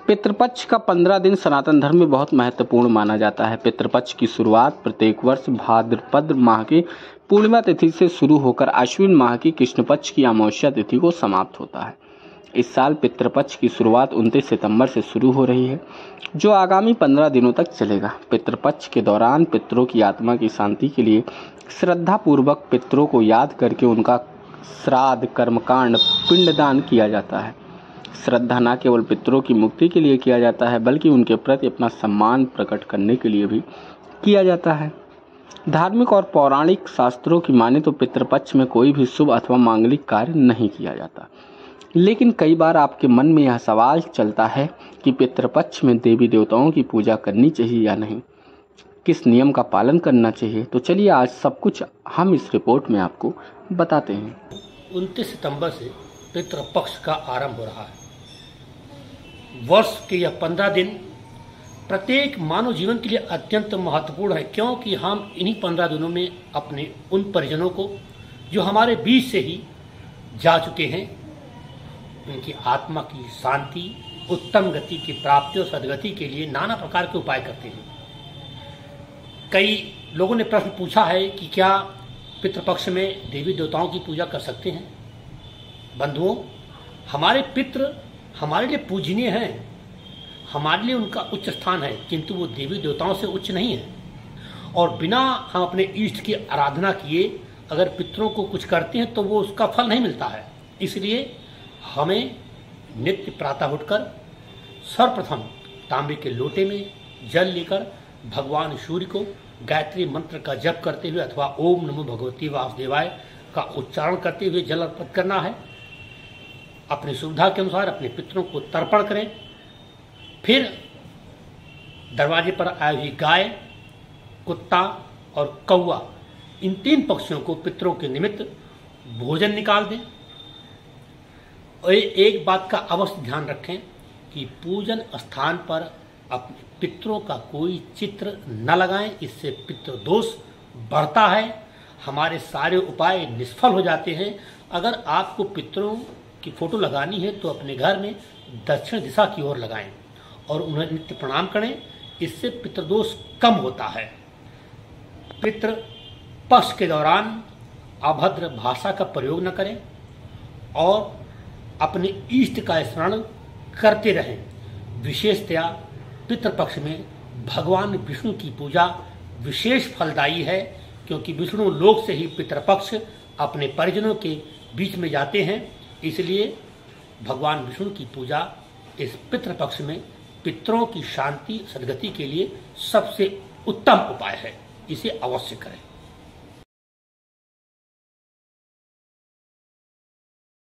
पितृपक्ष का 15 दिन सनातन धर्म में बहुत महत्वपूर्ण माना जाता है। पितृपक्ष की शुरुआत प्रत्येक वर्ष भाद्रपद माह की पूर्णिमा तिथि से शुरू होकर आश्विन माह की कृष्ण पक्ष की अमावस्या तिथि को समाप्त होता है। इस साल पितृपक्ष की शुरुआत 29 सितंबर से शुरू हो रही है, जो आगामी 15 दिनों तक चलेगा। पितृपक्ष के दौरान पितरों की आत्मा की शांति के लिए श्रद्धापूर्वक पितरों को याद करके उनका श्राद्ध, कर्मकांड, पिंडदान किया जाता है। श्रद्धा न केवल पितरों की मुक्ति के लिए किया जाता है, बल्कि उनके प्रति अपना सम्मान प्रकट करने के लिए भी किया जाता है। धार्मिक और पौराणिक शास्त्रों की माने तो पितृपक्ष में कोई भी शुभ अथवा मांगलिक कार्य नहीं किया जाता। लेकिन कई बार आपके मन में यह सवाल चलता है कि पितृपक्ष में देवी देवताओं की पूजा करनी चाहिए या नहीं, किस नियम का पालन करना चाहिए। तो चलिए आज सब कुछ हम इस रिपोर्ट में आपको बताते हैं। 29 सितंबर से पितृपक्ष का आरंभ हो रहा है। वर्ष के यह 15 दिन प्रत्येक मानव जीवन के लिए अत्यंत महत्वपूर्ण है, क्योंकि हम इन्हीं 15 दिनों में अपने उन परिजनों को जो हमारे बीच से ही जा चुके हैं, उनकी आत्मा की शांति, उत्तम गति की प्राप्ति और सद्गति के लिए नाना प्रकार के उपाय करते हैं। कई लोगों ने प्रश्न पूछा है कि क्या पितृपक्ष में देवी देवताओं की पूजा कर सकते हैं। बंधुओं, हमारे पितृ हमारे लिए पूजनीय हैं, हमारे लिए उनका उच्च स्थान है, किंतु वो देवी देवताओं से उच्च नहीं है। और बिना हम अपने इष्ट की आराधना किए अगर पितरों को कुछ करते हैं तो वो उसका फल नहीं मिलता है। इसलिए हमें नित्य प्रातः उठकर सर्वप्रथम तांबे के लोटे में जल लेकर भगवान सूर्य को गायत्री मंत्र का जप करते हुए अथवा ओम नमो भगवती वासुदेवाय का उच्चारण करते हुए जल अर्पित करना है। अपनी सुविधा के अनुसार अपने पितरों को तर्पण करें। फिर दरवाजे पर आई हुई गाय, कुत्ता और कौवा, इन 3 पक्षियों को पितरों के निमित्त भोजन निकाल दें। और एक बात का अवश्य ध्यान रखें कि पूजन स्थान पर अपने पितरों का कोई चित्र न लगाएं, इससे पितृदोष बढ़ता है, हमारे सारे उपाय निष्फल हो जाते हैं। अगर आपको पितरों की फोटो लगानी है तो अपने घर में दक्षिण दिशा की ओर लगाएं और उन्हें नित्य प्रणाम करें, इससे पितृदोष कम होता है। पितृ पक्ष के दौरान अभद्र भाषा का प्रयोग न करें और अपने इष्ट का स्मरण करते रहें। विशेषतया पितृपक्ष में भगवान विष्णु की पूजा विशेष फलदायी है, क्योंकि विष्णु लोक से ही पितृपक्ष अपने परिजनों के बीच में जाते हैं। इसलिए भगवान विष्णु की पूजा इस पितृपक्ष में पितरों की शांति सद्गति के लिए सबसे उत्तम उपाय है। इसे अवश्य करें।